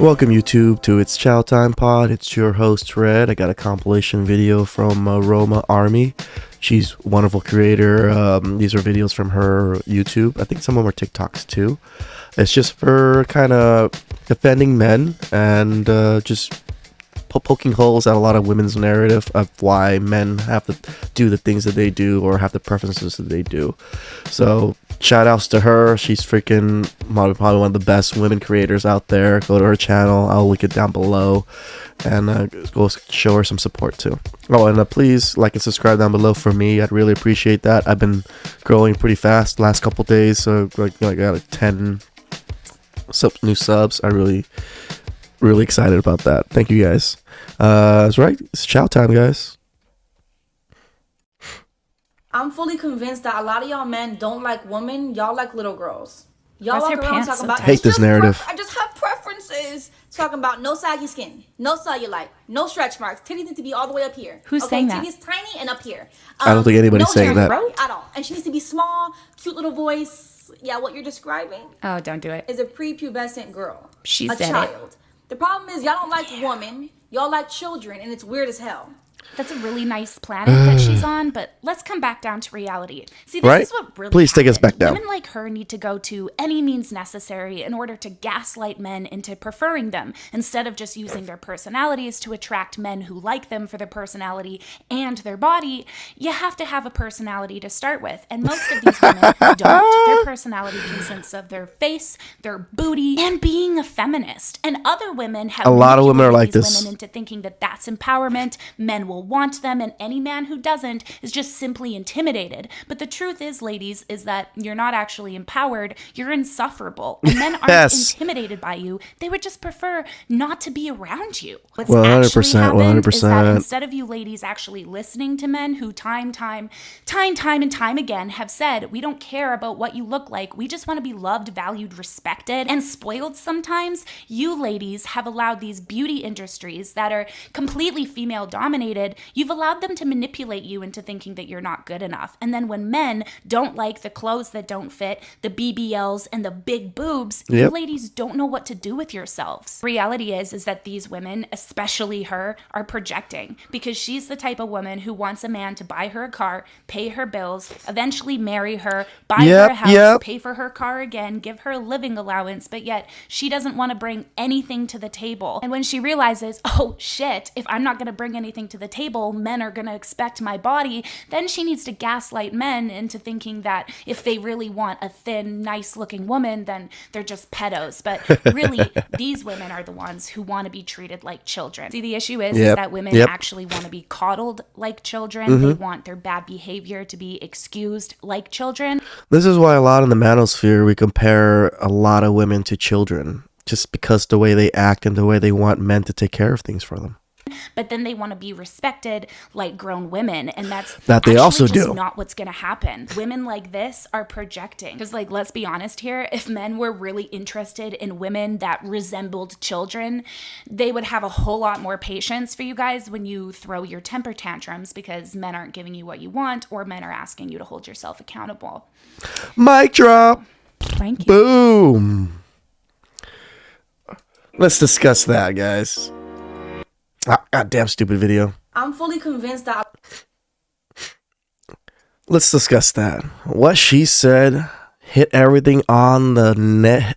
Welcome YouTube to It's Chow Time Pod. It's your host Red. I got a compilation video from Roma Army. She's a wonderful creator. These are videos from her YouTube. I think some of them are TikToks too. It's just for kind of defending men and just poking holes at a lot of women's narrative of why men have to do the things that they do or have the preferences that they do. So shout outs to her. She's freaking probably one of the best women creators out there. Go to her channel. I'll link it down below and go show her some support too. Oh, and please like and subscribe down below for me. I'd really appreciate that. I've been growing pretty fast the last couple days, so I got 10 new subs. I really excited about that. Thank you guys. That's right. It's chow time, guys. I'm fully convinced that a lot of y'all men don't like women. Y'all like little girls. Y'all walk around talking about, hate this narrative. I just have preferences. Talking about no saggy skin, no cellulite, no stretch marks. Titties need to be all the way up here. Who's saying that? Titties tiny and up here. I don't think anybody's saying that at all. And she needs to be small, cute little voice. Yeah, what you're describing. Oh, don't do it. Is a prepubescent girl. She a said child. The problem is y'all don't like women. Y'all like children, and it's weird as hell. That's a really nice planet that she's on, but let's come back down to reality. See, this is what really Please take us back down. Women like her need to go to any means necessary in order to gaslight men into preferring them, instead of just using their personalities to attract men who like them for their personality and their body. You have to have a personality to start with, and most of these women don't. Their personality consists of their face, their booty, and being a feminist. And other women have a lot of women are like this. Women into thinking that that's empowerment. Men will want them, and any man who doesn't is just simply intimidated. But the truth is, ladies, is that you're not actually empowered. You're insufferable. And men aren't intimidated by you. They would just prefer not to be around you. What's 100%, is that instead of you ladies actually listening to men who time and time again have said, we don't care about what you look like. We just want to be loved, valued, respected, and spoiled sometimes, you ladies have allowed these beauty industries that are completely female dominated. You've allowed them to manipulate you into thinking that you're not good enough. And then when men don't like the clothes that don't fit, the BBLs and the big boobs, you ladies don't know what to do with yourselves. Reality is that these women, especially her, are projecting, because she's the type of woman who wants a man to buy her a car, pay her bills, eventually marry her, buy her a house, pay for her car again, give her a living allowance, but yet she doesn't want to bring anything to the table. And when she realizes, oh shit, if I'm not going to bring anything to the table, men are going to expect my body, then she needs to gaslight men into thinking that if they really want a thin, nice looking woman, then they're just pedos. But really, these women are the ones who want to be treated like children. See, the issue is that women actually want to be coddled like children. They want their bad behavior to be excused like children. This is why a lot in the manosphere we compare a lot of women to children, just because the way they act and the way they want men to take care of things for them. But then they want to be respected like grown women, and that's they also do. Not what's going to happen. Women like this are projecting. Because, like, let's be honest here, if men were really interested in women that resembled children, they would have a whole lot more patience for you guys when you throw your temper tantrums, because men aren't giving you what you want, or men are asking you to hold yourself accountable. Mic drop. Thank you. Boom. Let's discuss that, guys. Goddamn stupid video. I'm fully convinced that. Let's discuss that. What she said hit everything on the net.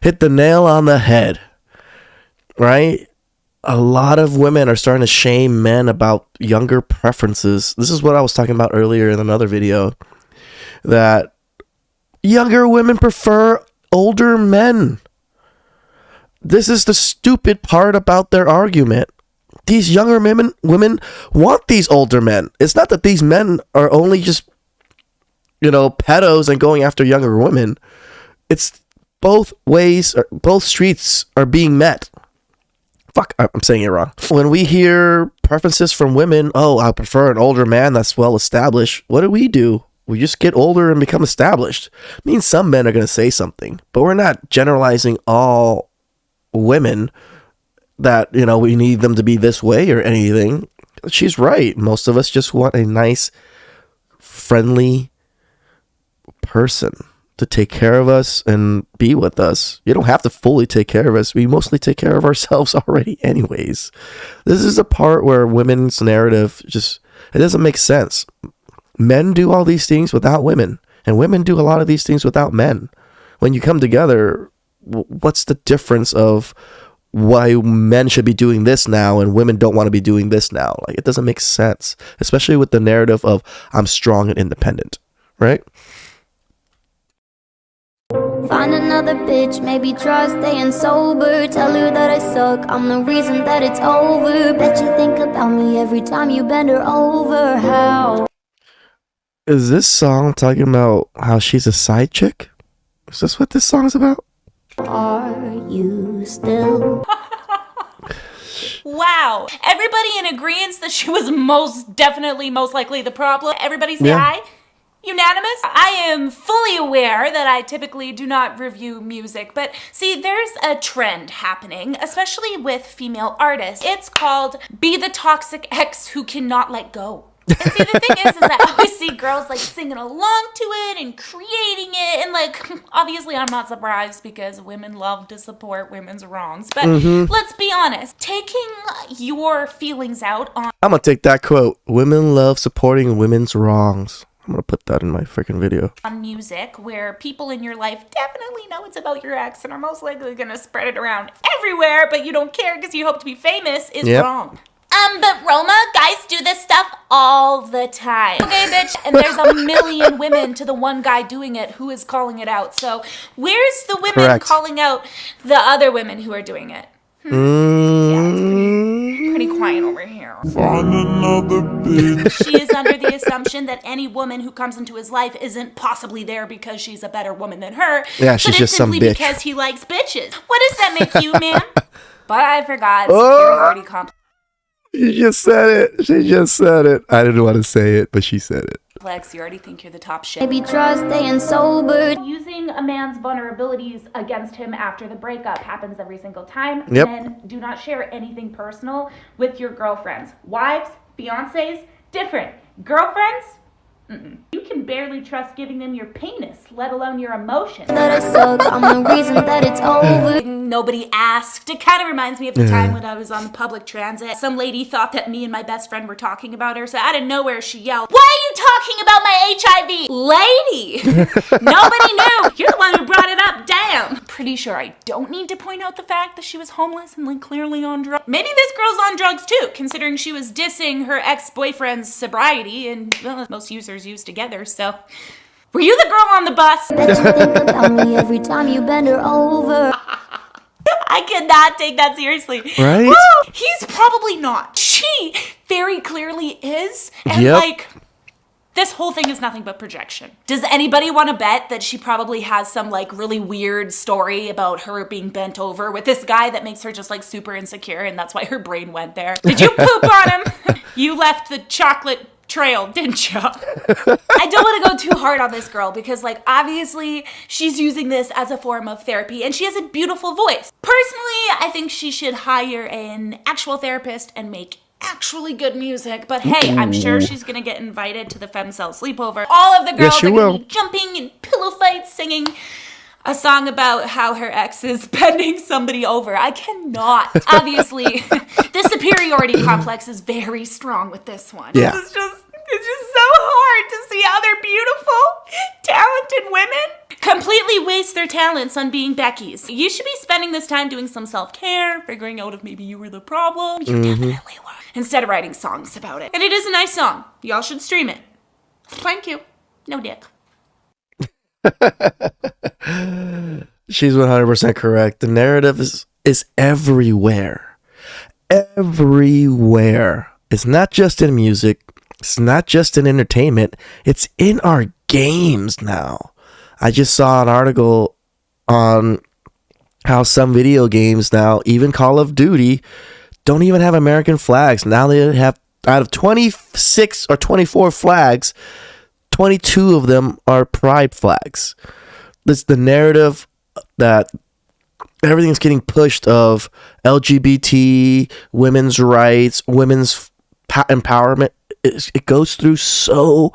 Hit the nail on the head. Right? A lot of women are starting to shame men about younger preferences. This is what I was talking about earlier in another video. That younger women prefer older men. This is the stupid part about their argument. These younger women want these older men. It's not that these men are only just, pedos and going after younger women. It's both ways, both streets are being met. Fuck, I'm saying it wrong. When we hear preferences from women, oh, I prefer an older man that's well established. What do? We just get older and become established. It means some men are going to say something, but we're not generalizing all women that, we need them to be this way or anything. She's right. Most of us just want a nice, friendly person to take care of us and be with us. You don't have to fully take care of us. We mostly take care of ourselves already anyways. This is a part where women's narrative it doesn't make sense. Men do all these things without women, and women do a lot of these things without men. When you come together, what's the difference of why men should be doing this now and women don't want to be doing this now? Like, it doesn't make sense, especially with the narrative of I'm strong and independent, right? Find another bitch, maybe try staying sober. Tell her that I suck, I'm the reason that it's over. Bet you think about me every time you bend her over. How? Is this song talking about how she's a side chick? Is this what this song is about? Are you still? Wow. Everybody in agreement that she was most likely the problem. Everybody say aye? Unanimous? I am fully aware that I typically do not review music, but see, there's a trend happening, especially with female artists. It's called Be the Toxic Ex Who Cannot Let Go. And see, the thing is that I always see girls like singing along to it and creating it, and like, obviously I'm not surprised because women love to support women's wrongs, but let's be honest, taking your feelings out on I'm gonna take that quote. Women love supporting women's wrongs. I'm gonna put that in my freaking video. On music, where people in your life definitely know it's about your ex and are most likely gonna spread it around everywhere, but you don't care because you hope to be famous, is wrong. But Roma, guys do this stuff all the time. Okay, bitch. And there's a million women to the one guy doing it who is calling it out. So where's the women calling out the other women who are doing it? Yeah, it's pretty quiet over here. Find another bitch. She is under the assumption that any woman who comes into his life isn't possibly there because she's a better woman than her. Yeah, she's just some bitch. But it's simply because he likes bitches. What does that make you, man? But I forgot. Superiority complex. She just said it. She just said it. I didn't want to say it, but she said it. You already think you're the top shit. Maybe try staying sober. Using a man's vulnerabilities against him after the breakup happens every single time. Yep. Men do not share anything personal with your girlfriends. Wives, fiancés, different. Girlfriends? You can barely trust giving them your penis, let alone your emotions. That I suck, I'm the reason that it's over. Nobody asked. It kind of reminds me of the time when I was on the public transit. Some lady thought that me and my best friend were talking about her, so out of nowhere she yelled, "Why are you talking about my HIV?" Lady! Nobody knew! You're the one who brought it up, damn! Pretty sure I don't need to point out the fact that she was homeless and like clearly on drugs. Maybe this girl's on drugs too, considering she was dissing her ex-boyfriend's sobriety, and well, most users use together, so. Were you the girl on the bus? Bet you think about me every time you bend her over. I cannot take that seriously. Right? Woo! He's probably not. She very clearly is. And like, this whole thing is nothing but projection. Does anybody want to bet that she probably has some like really weird story about her being bent over with this guy that makes her just like super insecure and that's why her brain went there? Did you poop on him? You left the chocolate trail, didn't you? I don't want to go too hard on this girl because like obviously she's using this as a form of therapy and she has a beautiful voice. Personally, I think she should hire an actual therapist and make actually good music, but hey, I'm sure she's gonna get invited to the femcel sleepover. All of the girls are gonna be jumping in pillow fights singing a song about how her ex is bending somebody over. I cannot. Obviously, the superiority complex is very strong with this one. Yeah. It's just so hard to see other beautiful, talented women completely waste their talents on being Becky's. You should be spending this time doing some self-care, figuring out if maybe you were the problem. You definitely were. Instead of writing songs about it. And it is a nice song. Y'all should stream it. Thank you. No dick. She's 100% correct. The narrative is everywhere. Everywhere. It's not just in music. It's not just in entertainment. It's in our games now. I just saw an article on how some video games now, even Call of Duty, don't even have American flags. Now they have, out of 26 or 24 flags, 22 of them are pride flags. This the narrative that everything's getting pushed of LGBT, women's rights, women's empowerment. It goes through so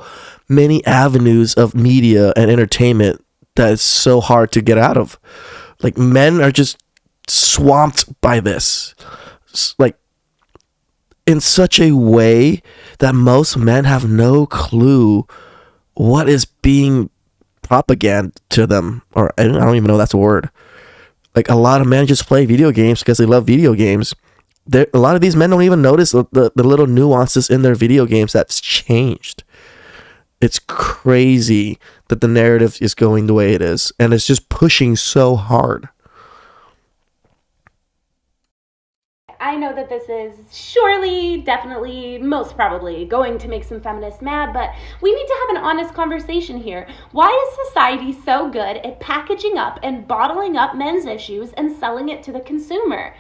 many avenues of media and entertainment that is so hard to get out of. Like, men are just swamped by this, like, in such a way that most men have no clue what is being propaganda to them, or I don't even know that's a word. Like, a lot of men just play video games because they love video games. A lot of these men don't even notice the little nuances in their video games that's changed. It's crazy that the narrative is going the way it is, and it's just pushing so hard. I know that this is surely, definitely, most probably going to make some feminists mad, but we need to have an honest conversation here. Why is society so good at packaging up and bottling up men's issues and selling it to the consumer?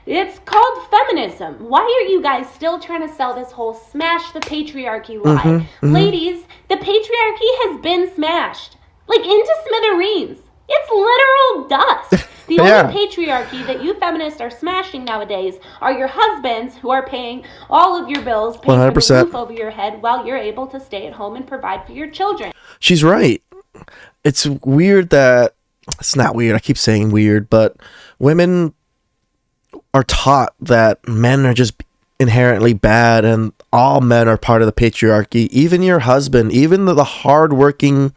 It's called feminism. Why are you guys still trying to sell this whole smash the patriarchy lie? Ladies, the patriarchy has been smashed. Like, into smithereens. It's literal dust. The only patriarchy that you feminists are smashing nowadays are your husbands, who are paying all of your bills, paying 100%. For the roof over your head while you're able to stay at home and provide for your children. She's right. It's weird that... It's not weird. I keep saying weird, but women are taught that men are just inherently bad and all men are part of the patriarchy. Even your husband, even the hardworking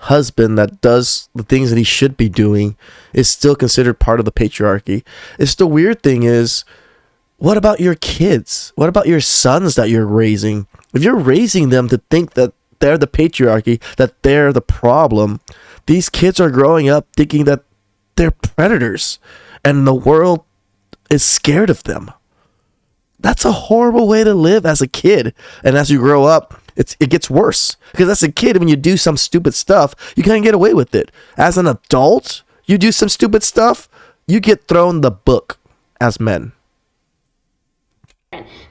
husband that does the things that he should be doing, is still considered part of the patriarchy. It's the weird thing is, what about your kids? What about your sons that you're raising? If you're raising them to think that they're the patriarchy, that they're the problem, these kids are growing up thinking that they're predators and the world is scared of them. That's a horrible way to live as a kid. And as you grow up, it gets worse. Because as a kid, when you do some stupid stuff, you can't get away with it. As an adult, you do some stupid stuff, you get thrown the book as men.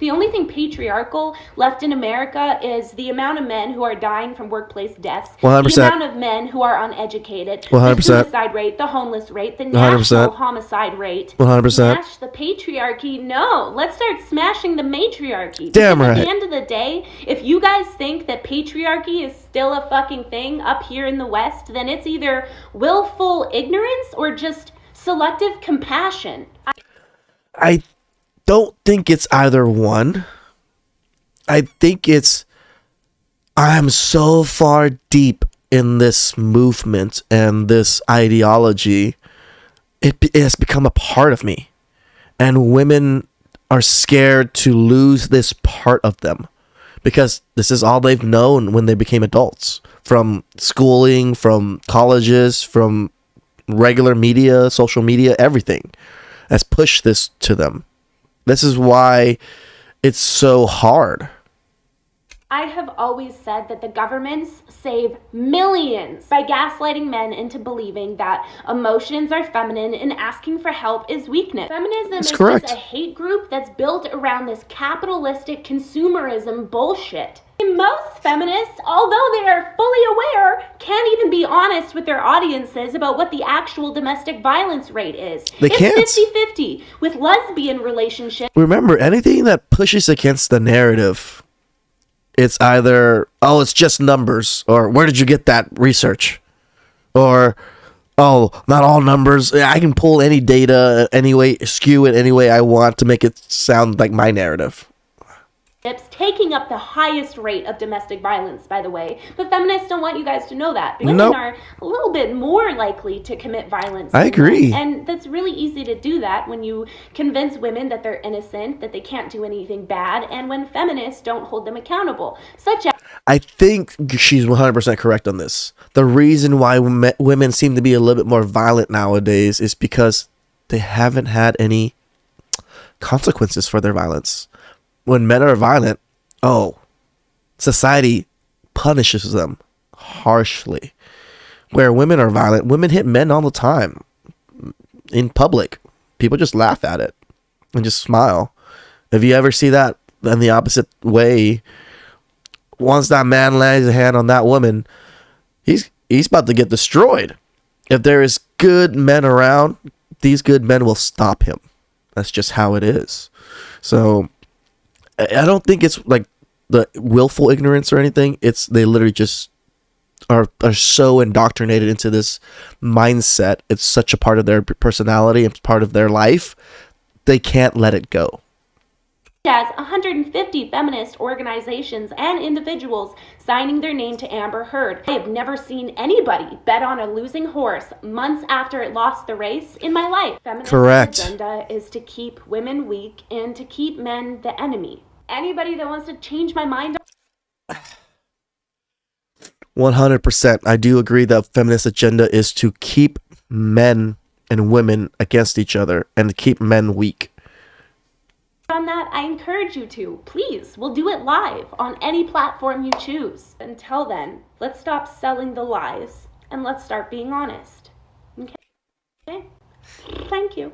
The only thing patriarchal left in America is the amount of men who are dying from workplace deaths, 100%. the amount of men who are uneducated, 100%. the suicide rate, the homeless rate, the national 100%. Homicide rate. 100%. Smash the patriarchy? No. Let's start smashing the matriarchy. Damn because right. At the end of the day, if you guys think that patriarchy is still a fucking thing up here in the West, then it's either willful ignorance or just selective compassion. I don't think it's either one. I think it's, I'm so far deep in this movement and this ideology, it has become a part of me. And women are scared to lose this part of them because this is all they've known when they became adults. From schooling, from colleges, from regular media, social media, everything has pushed this to them. This is why it's so hard. I have always said that the governments save millions by gaslighting men into believing that emotions are feminine and asking for help is weakness. Feminism is just a hate group that's built around this capitalistic consumerism bullshit. And most feminists, although they are fully aware, can't even be honest with their audiences about what the actual domestic violence rate is. It's 50-50 with lesbian relationships. Remember, anything that pushes against the narrative, it's either, oh, it's just numbers, or where did you get that research? Or, oh, not all numbers. I can pull any data anyway, skew it any way I want to make it sound like my narrative. Taking up the highest rate of domestic violence, by the way. But feminists don't want you guys to know that. Women are a little bit more likely to commit violence. I agree. And that's really easy to do that when you convince women that they're innocent, that they can't do anything bad, and when feminists don't hold them accountable. I think she's 100% correct on this. The reason why women seem to be a little bit more violent nowadays is because they haven't had any consequences for their violence. When men are violent, society punishes them harshly. Where women are violent, women hit men all the time in public. People just laugh at it and just smile. If you ever see that in the opposite way, once that man lays a hand on that woman, he's about to get destroyed. If there is good men around, these good men will stop him. That's just how it is. So I don't think it's like the willful ignorance or anything. It's they literally just are so indoctrinated into this mindset. It's such a part of their personality and part of their life. They can't let it go. As 150 feminist organizations and individuals signing their name to Amber Heard. I have never seen anybody bet on a losing horse months after it lost the race in my life. Feminist Correct. agenda is to keep women weak and to keep men the enemy. Anybody that wants to change my mind... 100%. I do agree that feminist agenda is to keep men and women against each other and to keep men weak. On that, I encourage you to. Please, we'll do it live on any platform you choose. Until then, let's stop selling the lies and let's start being honest. Okay? Thank you.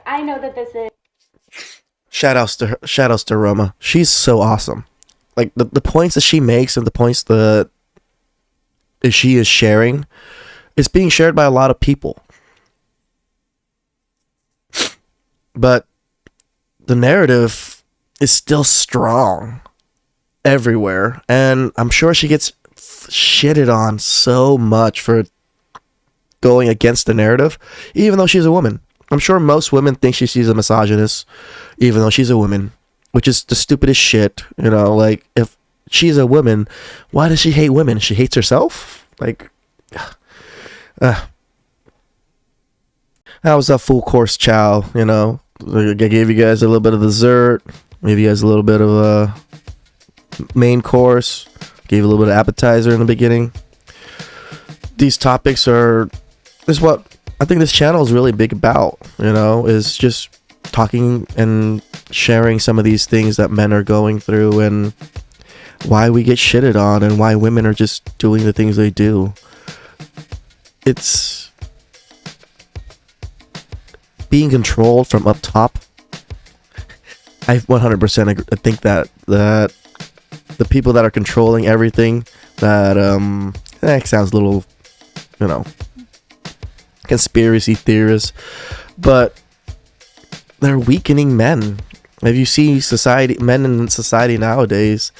I know that this is... Shout outs to Roma. She's so awesome. Like the points that she makes and the points that she is sharing is being shared by a lot of people. But the narrative is still strong everywhere, and I'm sure she gets shitted on so much for going against the narrative, even though she's a woman. I'm sure most women think she's a misogynist, even though she's a woman, which is the stupidest shit. You know, like, if she's a woman, why does she hate women? She hates herself? Like, that was a full course chow, you know. I gave you guys a little bit of dessert, gave you guys a little bit of a main course, gave a little bit of appetizer in the beginning. These topics is what I think this channel is really big about, you know, is just talking and sharing some of these things that men are going through and why we get shitted on and why women are just doing the things they do. It's being controlled from up top. I 100% think that the people that are controlling everything, that sounds a little, you know, conspiracy theorists, but they're weakening men. If you see men in society nowadays,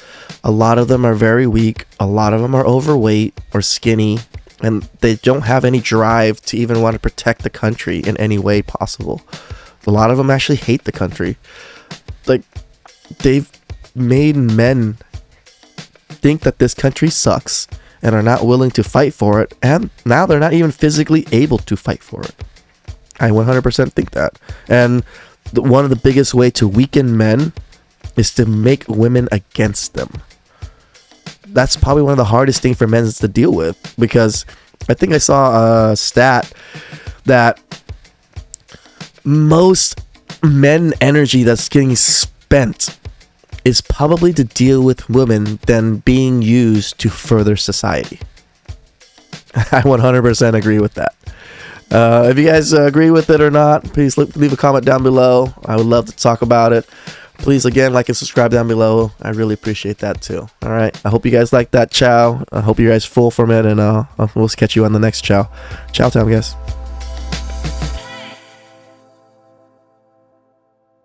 a lot of them are very weak, a lot of them are overweight or skinny, and they don't have any drive to even want to protect the country in any way possible. A lot of them actually hate the country. Like, they've made men think that this country sucks and are not willing to fight for it, and now they're not even physically able to fight for it. I 100% think that. And one of the biggest way to weaken men is to make women against them. That's probably one of the hardest things for men to deal with, because I think I saw a stat that most men energy that's getting spent is probably to deal with women than being used to further society. I 100% agree with that. If you guys agree with it or not, please leave a comment down below. I would love to talk about it. Please, again, like and subscribe down below. I really appreciate that too. All right. I hope you guys like that chow. I hope you guys full from it, and we'll catch you on the next chow. Chow time, guys.